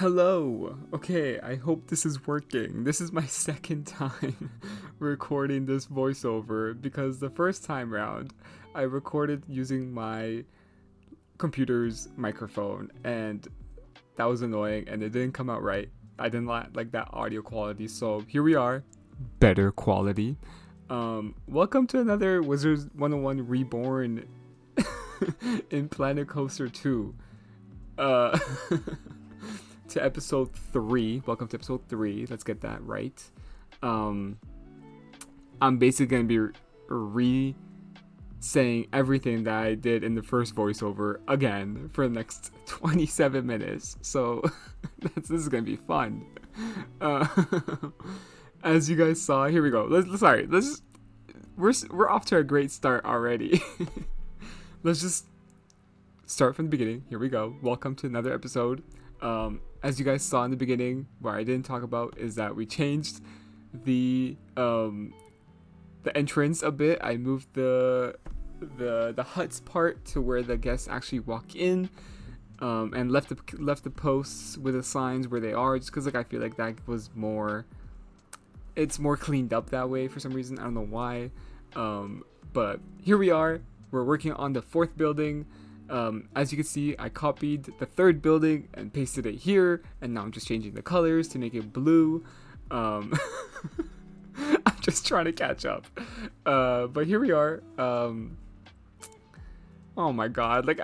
Hello! Okay, I hope this is working. This is my second time recording this voiceover because the first time round I recorded using my computer's microphone and that was annoying and it didn't come out right. I didn't like that audio quality, so here we are. Better quality. Welcome to another Wizard101 Reborn in Planet Coaster 2. Uh. To episode 3. Welcome to episode 3. Let's get that right. I'm basically going to be saying everything that I did in the first voiceover again for the next 27 minutes. So this is going to be fun. As you guys saw, here we go. We're off to a great start already. Let's just start from the beginning. Here we go. Welcome to another episode. As you guys saw in the beginning, what I didn't talk about is that we changed the entrance a bit. I moved the huts part to where the guests actually walk in, and left the posts with the signs where they are, just because I feel like that was more. It's more cleaned up that way for some reason. I don't know why, but here we are. We're working on the 4th building. As you can see, I copied the 3rd building and pasted it here, and now I'm just changing the colors to make it blue. I'm just trying to catch up. But here we are. Oh my god,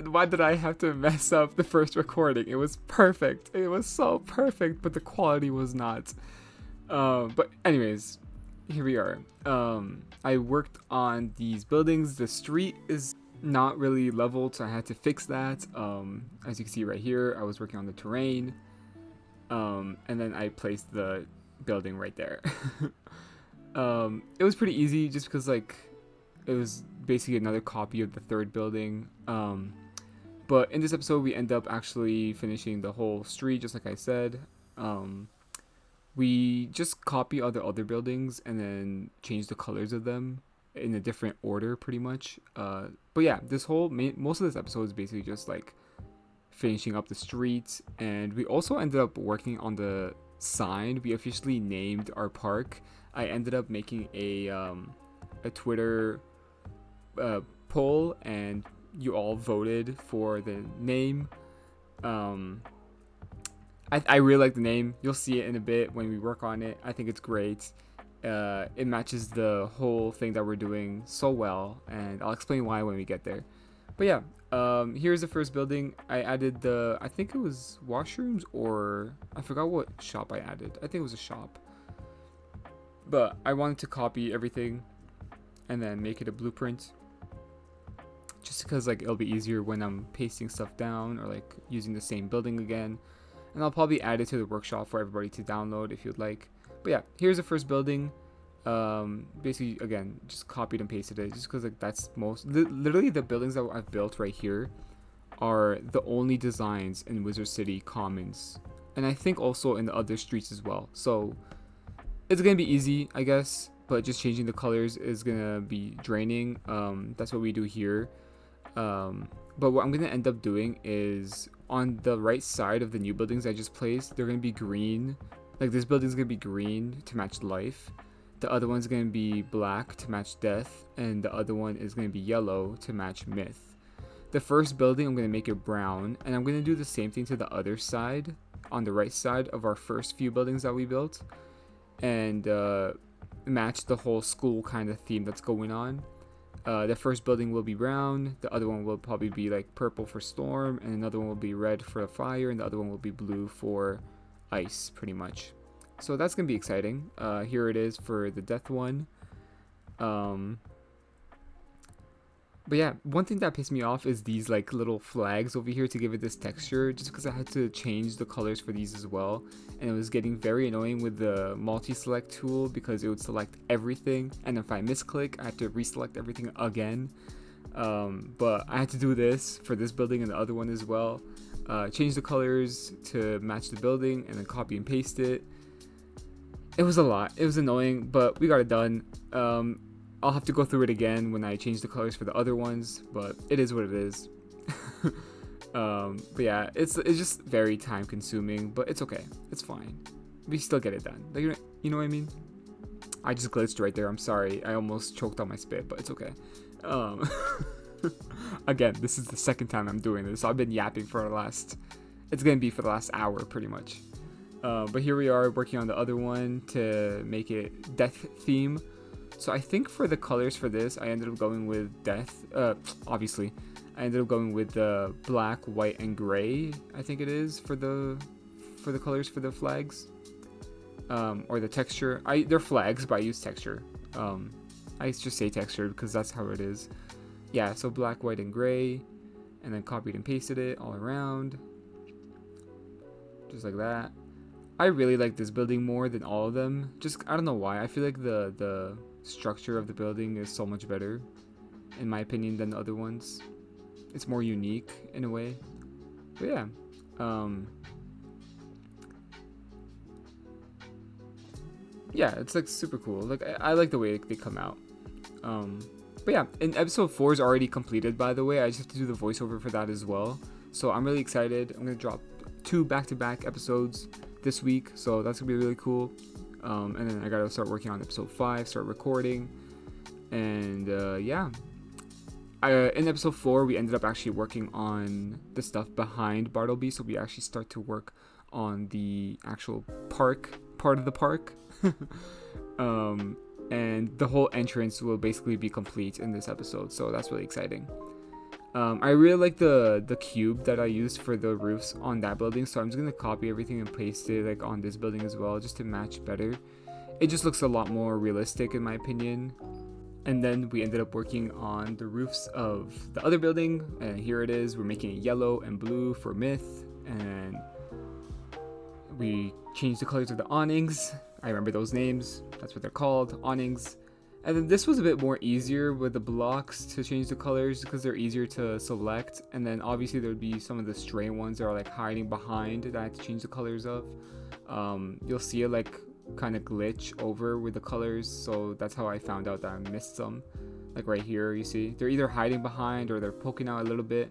why did I have to mess up the first recording? It was perfect. It was so perfect, but the quality was not. But anyways, here we are. I worked on these buildings. The street is not really leveled, so I had to fix that. As you can see right here, I was working on the terrain, and then I placed the building right there. It was pretty easy just because it was basically another copy of the 3rd building, but in this episode we end up actually finishing the whole street just like I said. We just copy other buildings and then change the colors of them in a different order pretty much. But yeah, most of this episode is basically just finishing up the streets, and we also ended up working on the sign. We officially named our park. I ended up making a Twitter poll, and you all voted for the name. I really like the name. You'll see it in a bit when we work on it. I think it's great. It matches the whole thing that we're doing so well, and I'll explain why when we get there. But yeah, here's the first building. I added I think it was washrooms, or I forgot what shop I added. I think it was a shop. But I wanted to copy everything and then make it a blueprint, just because it'll be easier when I'm pasting stuff down or using the same building again. And I'll probably add it to the workshop for everybody to download if you'd like. But yeah, here's the first building. Basically, again, just copied and pasted it, just because that's literally the buildings that I've built right here are the only designs in Wizard City Commons, and I think also in the other streets as well. So it's gonna be easy, I guess, but just changing the colors is gonna be draining. That's what we do here. But what I'm gonna end up doing is on the right side of the new buildings I just placed, they're gonna be green. This building's gonna be green to match life. The other one's gonna be black to match death, and the other one is gonna be yellow to match myth. The first building I'm gonna make it brown, and I'm gonna do the same thing to the other side, on the right side of our first few buildings that we built, and match the whole school kind of theme that's going on. The first building will be brown, the other one will probably be purple for storm, and another one will be red for the fire, and the other one will be blue for ice, pretty much. So that's gonna be exciting. Here it is for the death one. But yeah, one thing that pissed me off is these little flags over here to give it this texture, just because I had to change the colors for these as well, and it was getting very annoying with the multi-select tool because it would select everything, and if I misclick I had to reselect everything again. But I had to do this for this building and the other one as well. Change the colors to match the building and then copy and paste it. It was a lot. It was annoying, but we got it done. I'll have to go through it again when I change the colors for the other ones, but it is what it is. But yeah, it's just very time consuming, but it's okay. It's fine. We still get it done. Like, you know what I mean? I just glitched right there. I'm sorry. I almost choked on my spit, but it's okay. Again, this is the second time I'm doing this. So I've been yapping for the last... It's going to be for the last hour, pretty much. But here we are working on the other one to make it death theme. So I think for the colors for this, I ended up going with death. Obviously, I ended up going with the black, white, and gray. I think it is for the colors for the flags, or the texture. They're flags, but I use texture. I just say texture because that's how it is. Yeah. So black, white, and gray, and then copied and pasted it all around, just like that. I really like this building more than all of them. Just, I don't know why. I feel like the structure of the building is so much better, in my opinion, than the other ones. It's more unique in a way. But yeah. Yeah, it's like super cool. Like, I like the way they come out. But yeah, and episode 4 is already completed, by the way. I just have to do the voiceover for that as well. So I'm really excited. I'm going to drop 2 back-to-back episodes this week, so that's gonna be really cool. And then I gotta start working on episode 5, start recording, and yeah. In episode 4, we ended up actually working on the stuff behind Bartleby, so we actually start to work on the actual park part of the park. And the whole entrance will basically be complete in this episode, so that's really exciting. I really like the cube that I used for the roofs on that building, so I'm just going to copy everything and paste it like on this building as well, just to match better. It just looks a lot more realistic in my opinion. And then we ended up working on the roofs of the other building, and here it is. We're making it yellow and blue for Myth, and we changed the colors of the awnings. I remember those names, that's what they're called, awnings. And then this was a bit more easier with the blocks to change the colors because they're easier to select. And then obviously there would be some of the stray ones that are like hiding behind that I had to change the colors of. You'll see it like kind of glitch over with the colors. So that's how I found out that I missed some. Like right here, you see, they're either hiding behind or they're poking out a little bit.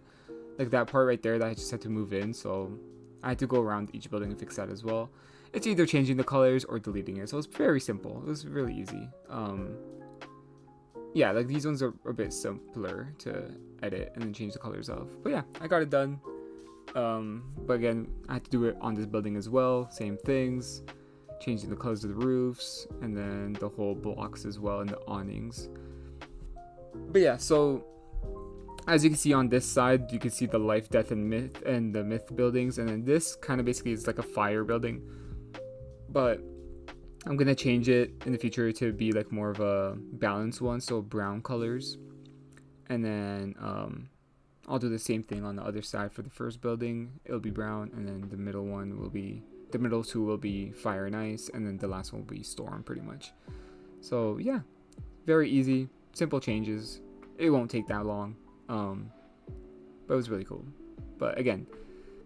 Like that part right there that I just had to move in. So I had to go around each building and fix that as well. It's either changing the colors or deleting it. So it's very simple. It was really easy. Yeah, like these ones are a bit simpler to edit and then change the colors of. But yeah, I got it done. But again, I had to do it on this building as well. Same things. Changing the colors of the roofs and then the whole blocks as well and the awnings. But yeah, so as you can see on this side, you can see the life, death, and myth and the myth buildings. And then this kind of basically is like a fire building. But I'm gonna change it in the future to be like more of a balanced one, so brown colors. And then I'll do the same thing on the other side for the first building. It'll be brown, and then the middle two will be fire and ice, and then the last one will be storm, pretty much. So yeah, very easy, simple changes. It won't take that long, but it was really cool. But again,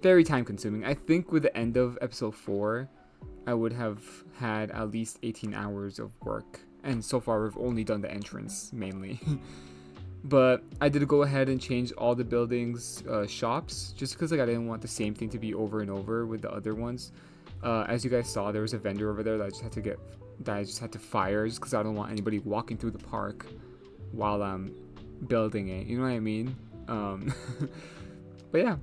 very time consuming. I think with the end of episode 4, I would have had at least 18 hours of work, and so far we've only done the entrance mainly. But I did go ahead and change all the buildings shops, just because like I didn't want the same thing to be over and over with the other ones. As you guys saw, there was a vendor over there that I just had to fire, just because I don't want anybody walking through the park while I'm building it, you know what I mean? But yeah,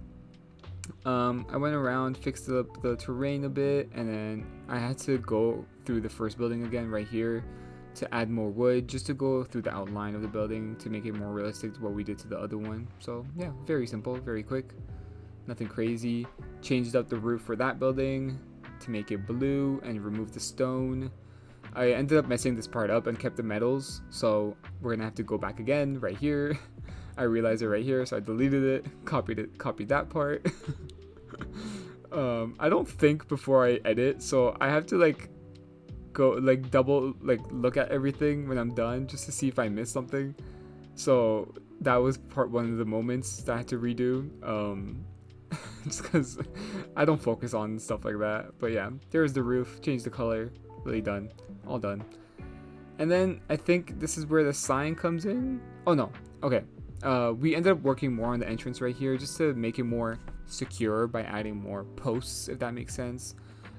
I went around, fixed up the terrain a bit, and then I had to go through the first building again right here to add more wood, just to go through the outline of the building to make it more realistic to what we did to the other one. So yeah, very simple, very quick, nothing crazy. Changed up the roof for that building to make it blue and remove the stone. I ended up messing this part up and kept the metals, so we're gonna have to go back again right here. I realized it right here, so I deleted it, copied that part. I don't think before I edit, so I have to like go like double like look at everything when I'm done just to see if I missed something. So that was one of the moments that I had to redo, just because I don't focus on stuff like that. But yeah, there's the roof, changed the color, really done, all done. And then I think this is where the sign comes in. Oh no, okay. We ended up working more on the entrance right here just to make it more secure by adding more posts, if that makes sense.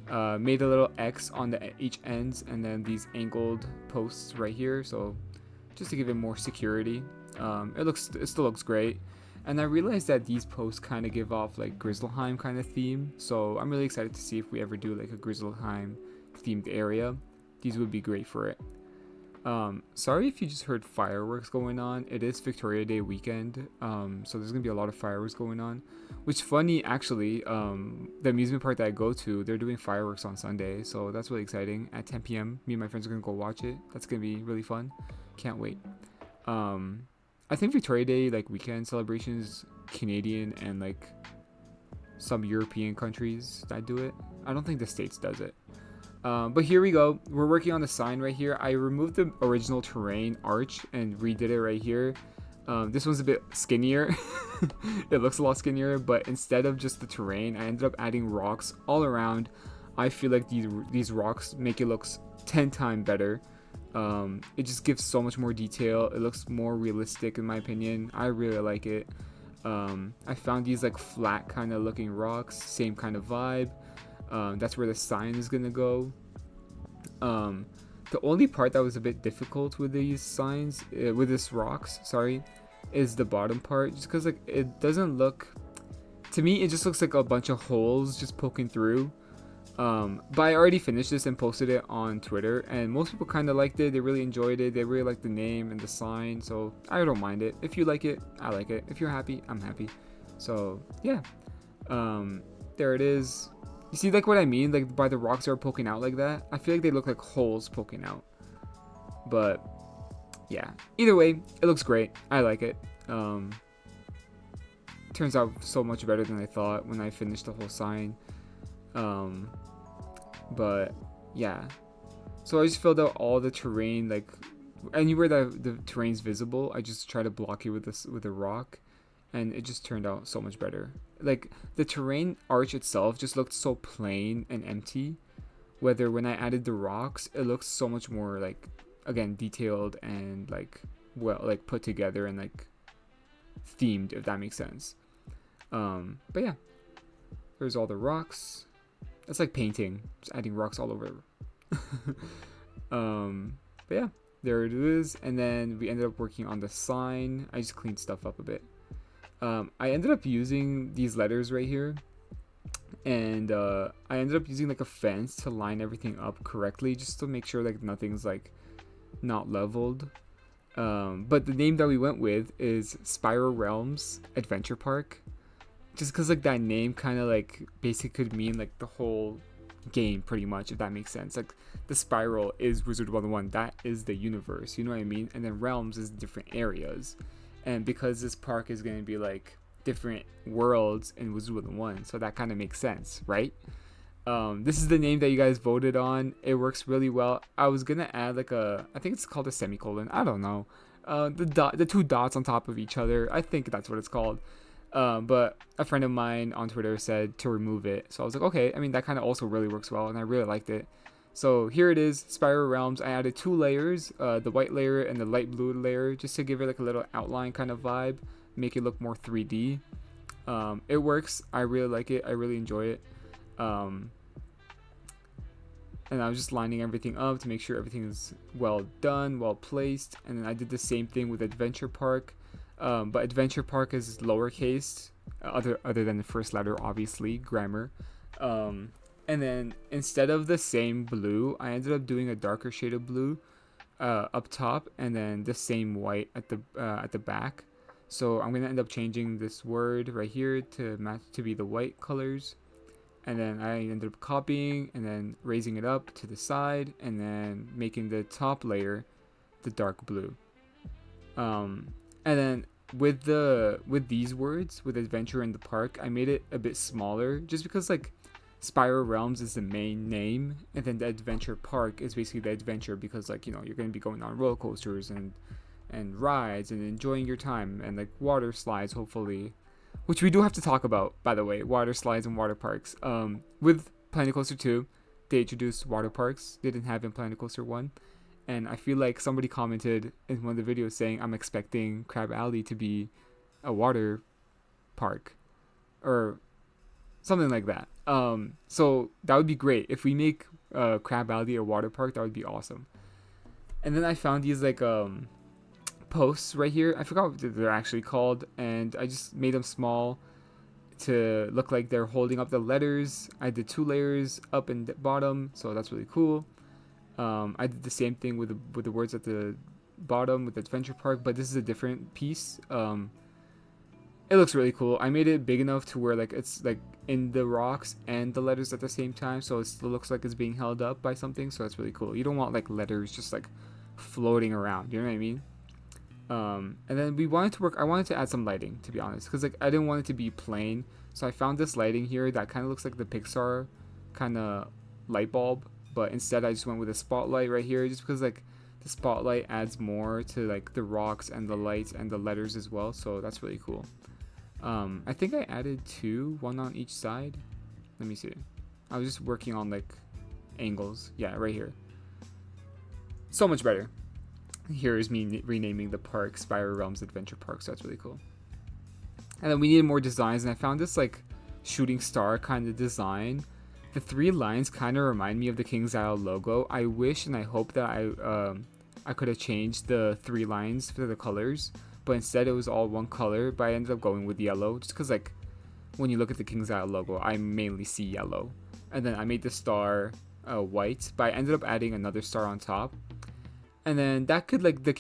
Made a little X on each ends, and then these angled posts right here, so just to give it more security. It still looks great. And I realized that these posts kind of give off like Grizzleheim kind of theme, so I'm really excited to see if we ever do like a Grizzleheim themed area. These would be great for it. Sorry if you just heard fireworks going on. It is Victoria Day weekend, so there's gonna be a lot of fireworks going on. Which funny actually, the amusement park that I go to, they're doing fireworks on Sunday, so that's really exciting. At 10 p.m., me and my friends are gonna go watch it. That's gonna be really fun. Can't wait. I think Victoria Day like weekend celebrations, Canadian and like some European countries that do it. I don't think the States does it. But here we go. We're working on the sign right here. I removed the original terrain arch and redid it right here. This one's a bit skinnier. It looks a lot skinnier, but instead of just the terrain, I ended up adding rocks all around. I feel like these rocks make it look 10 times better. It just gives so much more detail. It looks more realistic in my opinion. I really like it. I found these like flat kind of looking rocks, same kind of vibe. That's where the sign is gonna go. The only part that was a bit difficult with these signs, with this rocks, sorry, is the bottom part. Just because like it doesn't look, to me, it just looks like a bunch of holes just poking through. But I already finished this and posted it on Twitter, and most people kind of liked it. They really enjoyed it. They really liked the name and the sign, so I don't mind it. If you like it, I like it. If you're happy, I'm happy. So yeah, there it is. You see like what I mean, like by the rocks that are poking out like that, I feel like they look like holes poking out. But yeah, either way, it looks great. I like it. Turns out so much better than I thought when I finished the whole sign. But yeah, so I just filled out all the terrain, like anywhere that the terrain's visible, I just try to block it with a rock, and it just turned out so much better. Like the terrain arch itself just looked so plain and empty, whether when I added the rocks, it looks so much more like, again, detailed and like, well, like put together and like themed, if that makes sense. But yeah, there's all the rocks. That's like painting, just adding rocks all over. But yeah, there it is. And then we ended up working on the sign. I just cleaned stuff up a bit. I ended up using these letters right here, and I ended up using like a fence to line everything up correctly, just to make sure like nothing's like not leveled. But the name that we went with is Spiral Realms Adventure Park, just because like that name kind of like basically could mean like the whole game pretty much, if that makes sense. Like the spiral is Wizard101, that is the universe, you know what I mean? And then realms is different areas, and because this park is going to be like different worlds in Wizard101, so that kind of makes sense, right? This is the name that you guys voted on. It works really well. I was gonna add like I think it's called a semicolon, I don't know, the two dots on top of each other, I think that's what it's called. But a friend of mine on Twitter said to remove it, so I was like, okay. I mean, that kind of also really works well, and I really liked it. So here it is, Spiral Realms. I added 2 layers, the white layer and the light blue layer, just to give it like a little outline kind of vibe, make it look more 3D. It works. I really like it. I really enjoy it. And I was just lining everything up to make sure everything is well done, well placed. And then I did the same thing with Adventure Park. But Adventure Park is lowercase, other than the first letter, obviously, grammar. And then instead of the same blue, I ended up doing a darker shade of blue up top, and then the same white at the back. So I'm gonna end up changing this word right here to match to be the white colors, and then I ended up copying and then raising it up to the side, and then making the top layer the dark blue. And then with these words, with adventure in the park, I made it a bit smaller, just because like Spiral Realms is the main name, and then the Adventure Park is basically the adventure, because like, you know, you're going to be going on roller coasters and rides and enjoying your time, and like water slides, hopefully, which we do have to talk about, by the way, water slides and water parks. With Planet Coaster 2, they introduced water parks they didn't have in Planet Coaster 1, and I feel like somebody commented in one of the videos saying I'm expecting Crab Alley to be a water park, or something like that. So that would be great if we make Crab Valley a water park. That would be awesome. And then I found these like posts right here. I forgot what they're actually called, and I just made them small to look like they're holding up the letters. I did 2 layers up and bottom, so that's really cool. I did the same thing with the words at the bottom with Adventure Park, but this is a different piece. It looks really cool. I made it big enough to where like it's like in the rocks and the letters at the same time, so it still looks like it's being held up by something. So that's really cool. You don't want like letters just like floating around. You know what I mean? And then I wanted to add some lighting, to be honest, because like I didn't want it to be plain. So I found this lighting here that kind of looks like the Pixar kind of light bulb, but instead I just went with a spotlight right here, just because like the spotlight adds more to like the rocks and the lights and the letters as well. So that's really cool. I think I added 2, 1 on each side. Let me see. I was just working on like angles. Yeah, right here. So much better. Here is me renaming the park Spiral Realms Adventure Park, so that's really cool. And then we needed more designs, and I found this like shooting star kind of design. The 3 lines kind of remind me of the King's Isle logo. I wish and I hope that I could have changed the 3 lines for the colors, but instead it was all one color. But I ended up going with yellow, just because like when you look at the King's Isle logo, I mainly see yellow. And then I made the star white, but I ended up adding another star on top. And then that could like the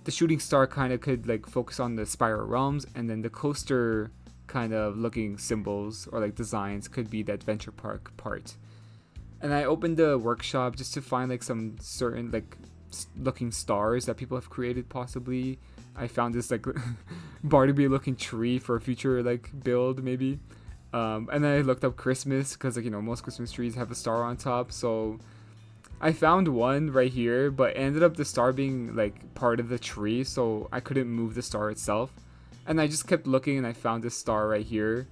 shooting star kind of could like focus on the Spiral Realms, and then the coaster kind of looking symbols or like designs could be the Adventure Park part. And I opened the workshop just to find like some certain like looking stars that people have created possibly. I found this like Barnaby looking tree for a future like build maybe. And then I looked up Christmas because like, you know, most Christmas trees have a star on top. So I found one right here, but ended up the star being like part of the tree, so I couldn't move the star itself. And I just kept looking and I found this star right here.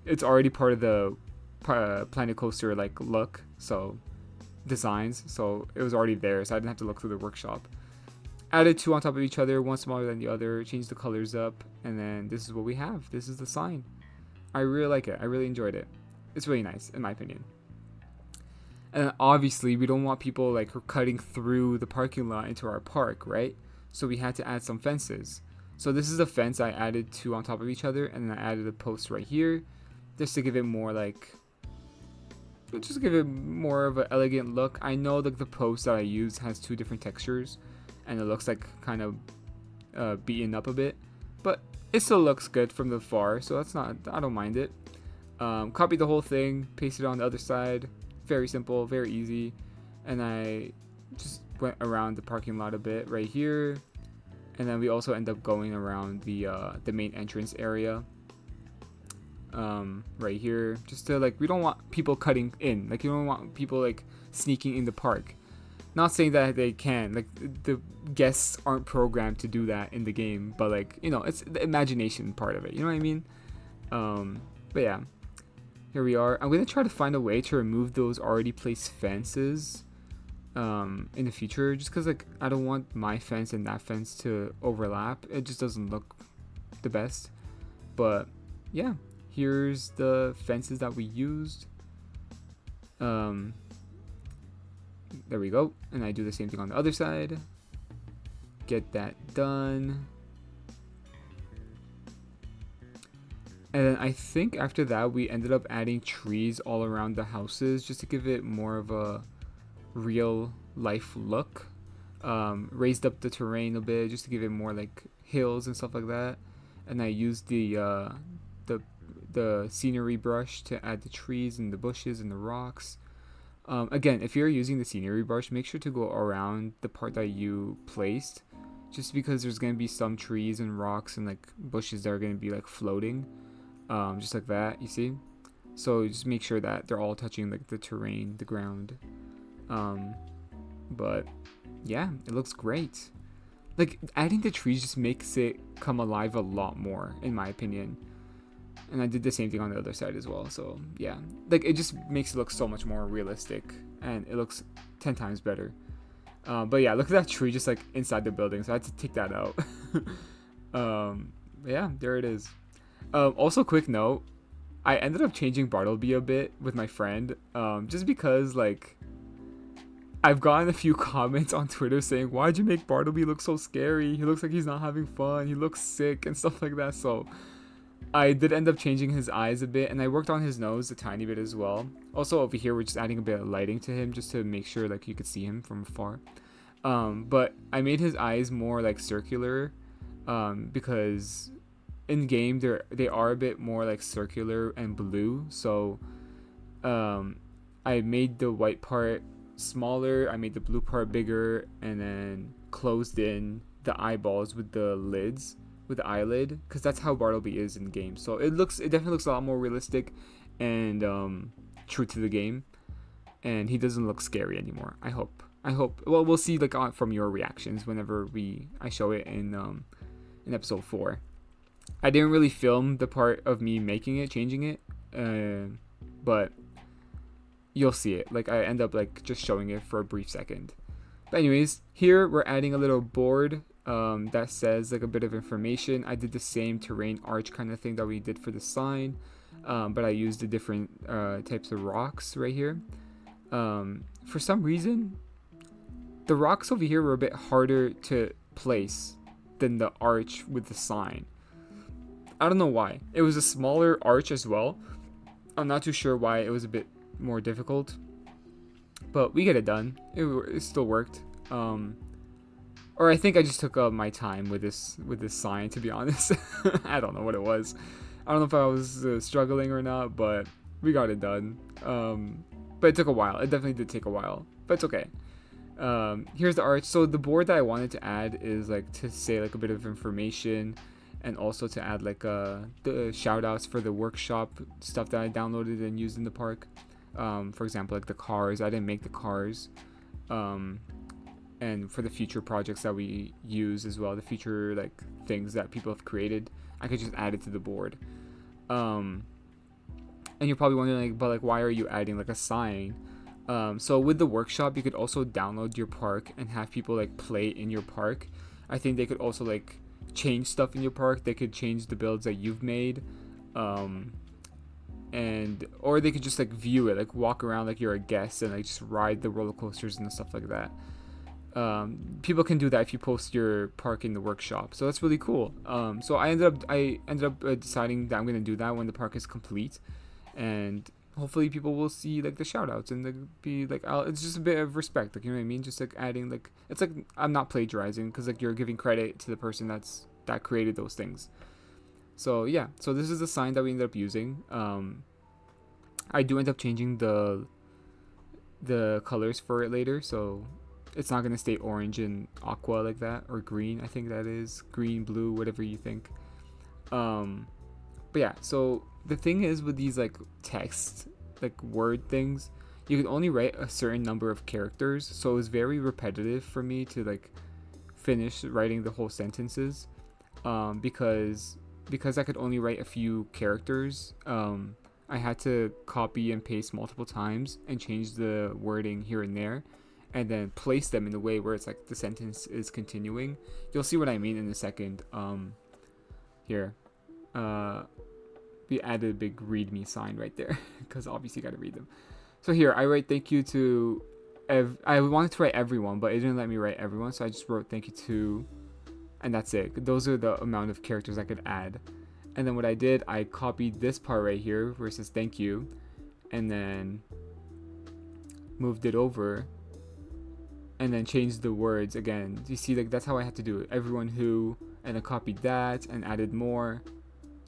It's already part of the Planet Coaster like look, so designs, so it was already there, so I didn't have to look through the workshop. Added 2 on top of each other, one smaller than the other, changed the colors up, and then this is what we have. This is the sign. I really like it. I really enjoyed it. It's really nice, in my opinion. And then obviously, we don't want people like cutting through the parking lot into our park, right? So we had to add some fences. So this is a fence I added 2 on top of each other, and then I added a post right here, just to give it more like, just to give it more of an elegant look. I know like the post that I used has 2 different textures, and it looks like kind of beaten up a bit, but it still looks good from the far, so that's not, I don't mind it. Copied the whole thing, pasted it on the other side. Very simple, very easy. And I just went around the parking lot a bit right here, and then we also end up going around the main entrance area right here, just to like, we don't want people cutting in, like you don't want people like sneaking in the park. Not saying that they can, like the guests aren't programmed to do that in the game, but like, you know, it's the imagination part of it, you know what I mean? But yeah, here we are. I'm gonna try to find a way to remove those already placed fences in the future, just because like I don't want my fence and that fence to overlap. It just doesn't look the best. But yeah, here's the fences that we used. There we go. And I do the same thing on the other side. Get that done. And then I think after that we ended up adding trees all around the houses just to give it more of a real life look. Raised up the terrain a bit just to give it more like hills and stuff like that. And I used the scenery brush to add the trees and the bushes and the rocks. Again, if you're using the scenery brush, make sure to go around the part that you placed, just because there's going to be some trees and rocks and like bushes that are going to be like floating, just like that, you see? So just make sure that they're all touching like the terrain, the ground. But yeah, it looks great. Like adding the trees just makes it come alive a lot more, in my opinion. And I did the same thing on the other side as well. So yeah, like it just makes it look so much more realistic, and it looks 10 times better. But yeah, look at that tree just like inside the building, so I had to take that out. Yeah, there it is. Also, quick note, I ended up changing Bartleby a bit with my friend, just because like I've gotten a few comments on Twitter saying, "Why'd you make Bartleby look so scary? He looks like he's not having fun. He looks sick and stuff like that." So I did end up changing his eyes a bit, and I worked on his nose a tiny bit as well. Also over here, we're just adding a bit of lighting to him just to make sure like you could see him from afar. But I made his eyes more like circular, because in game they are a bit more like circular and blue. So I made the white part smaller, I made the blue part bigger, and then closed in the eyeballs with the lids, with the eyelid, because that's how Bartleby is in game. So it definitely looks a lot more realistic and true to the game, and he doesn't look scary anymore. I hope. Well, we'll see like from your reactions whenever I show it in episode 4. I didn't really film the part of me making it, changing it, but you'll see it. Like I end up like just showing it for a brief second. But anyways, here we're adding a little board that says like a bit of information. I did the same terrain arch kind of thing that we did for the sign, but I used the different types of rocks right here. For some reason, the rocks over here were a bit harder to place than the arch with the sign. I don't know why. It was a smaller arch as well. I'm not too sure why it was a bit more difficult, but we get it done. It still worked. Or I think I just took my time with this sign, to be honest. I don't know what it was. I don't know if I was struggling or not, but we got it done. But it took a while. It definitely did take a while, but it's okay. Here's the arch. So the board that I wanted to add is like to say like a bit of information, and also to add like the shout outs for the workshop stuff that I downloaded and used in the park. For example, like the cars. I didn't make the cars. And for the future projects that we use as well, the future like things that people have created, I could just add it to the board. And you're probably wondering like, but like why are you adding like a sign? So with the workshop, you could also download your park and have people like play in your park. I think they could also like change stuff in your park. They could change the builds that you've made, or they could just like view it, like walk around like you're a guest and like just ride the roller coasters and stuff like that. People can do that if you post your park in the workshop, so that's really cool. So I ended up deciding that I'm gonna do that when the park is complete, and hopefully people will see like the shout outs and like be like, it's just a bit of respect, like, you know what I mean, just like adding like, it's like I'm not plagiarizing, because like you're giving credit to the person that created those things. So yeah, so this is the sign that we ended up using. I do end up changing the colors for it later, so it's not gonna stay orange and aqua like that, or green. I think that is green, blue, whatever you think. But yeah, so the thing is with these like text, like word things, you can only write a certain number of characters, so it was very repetitive for me to like finish writing the whole sentences, because I could only write a few characters. I had to copy and paste multiple times and change the wording here and there, and then place them in a way where it's like the sentence is continuing. You'll see what I mean in a second. Here, we added a big read me sign right there, because obviously you gotta read them. So here I write thank you to I wanted to write everyone, but it didn't let me write everyone, so I just wrote thank you to, and that's it. Those are the amount of characters I could add. And then what I did, I copied this part right here where it says thank you, and then moved it over, and then changed the words again. You see, like that's how I had to do it. Everyone who, and I copied that and added more,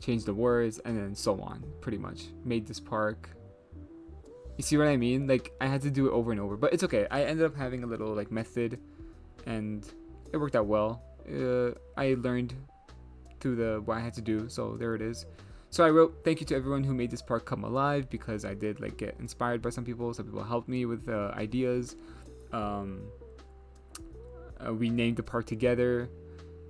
changed the words, and then so on. Pretty much made this park. You see what I mean? Like I had to do it over and over, but it's okay. I ended up having a little like method, and it worked out well. I learned through what I had to do, so there it is. So I wrote thank you to everyone who made this park come alive, because I did like get inspired by some people helped me with ideas. We named the park together,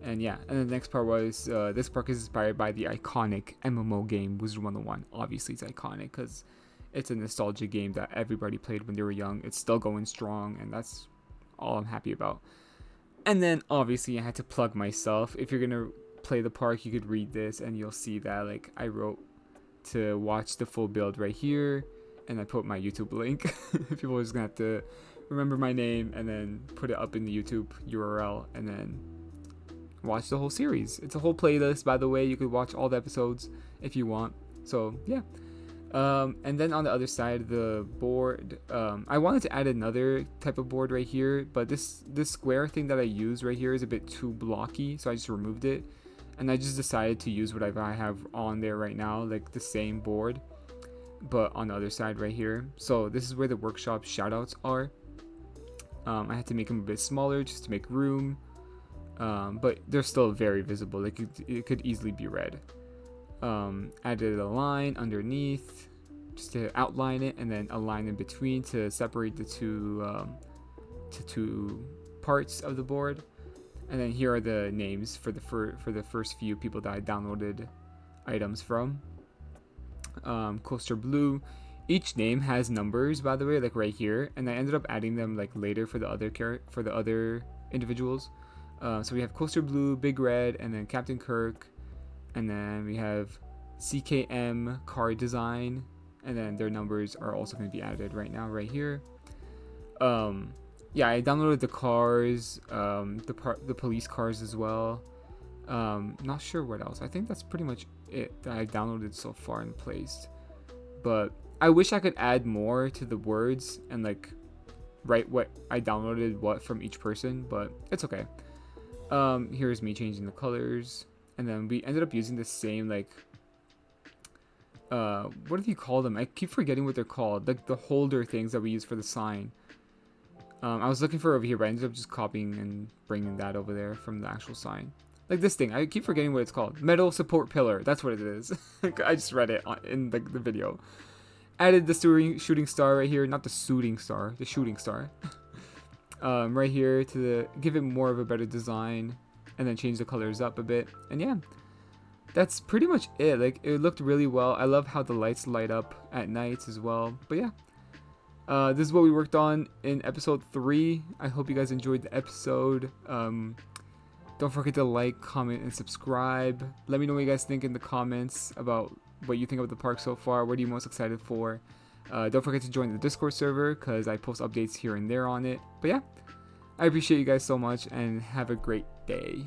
and yeah, and then the next part was this park is inspired by the iconic MMO game Wizard101. Obviously it's iconic because it's a nostalgia game that everybody played when they were young. It's still going strong, and that's all I'm happy about. And then obviously I had to plug myself. If you're gonna play the park, you could read this and you'll see that like I wrote to watch the full build right here, and I put my YouTube link. People are just gonna have to remember my name and then put it up in the YouTube URL and then watch the whole series. It's a whole playlist, by the way. You could watch all the episodes if you want. So yeah. And then on the other side of the board, I wanted to add another type of board right here, but this square thing that I use right here is a bit too blocky, so I just removed it. And I just decided to use whatever I have on there right now, like the same board, but on the other side right here. So this is where the workshop shoutouts are. I had to make them a bit smaller just to make room, but they're still very visible. Like it could easily be read. Added a line underneath just to outline it, and then a line in between to separate the two parts of the board. And then here are the names for the first few people that I downloaded items from. Coaster Blue. Each name has numbers, by the way, like right here, and I ended up adding them like later for the other individuals. So we have Coaster Blue, Big Red, and then Captain Kirk, and then we have CKM Car Design, and then their numbers are also going to be added right now, right here. Yeah, I downloaded the cars, the police cars as well. Not sure what else. I think that's pretty much it that I downloaded so far and placed. But I wish I could add more to the words and like write what I downloaded what from each person, but it's okay. Here's me changing the colors, and then we ended up using the same like what do you call them? I keep forgetting what they're called. Like the holder things that we use for the sign. I was looking for it over here, but I ended up just copying and bringing that over there from the actual sign. Like this thing, I keep forgetting what it's called. Metal support pillar, that's what it is. I just read it in the video. Added the shooting star right here, not the shooting star, the shooting star. Right here to give it more of a better design, and then change the colors up a bit. And yeah, that's pretty much it. Like it looked really well. I love how the lights light up at night as well. But yeah. This is what we worked on in episode 3. I hope you guys enjoyed the episode. Don't forget to like, comment, and subscribe. Let me know what you guys think in the comments about what you think about the park so far. What are you most excited for? Don't forget to join the Discord server because I post updates here and there on it. But yeah, I appreciate you guys so much and have a great day.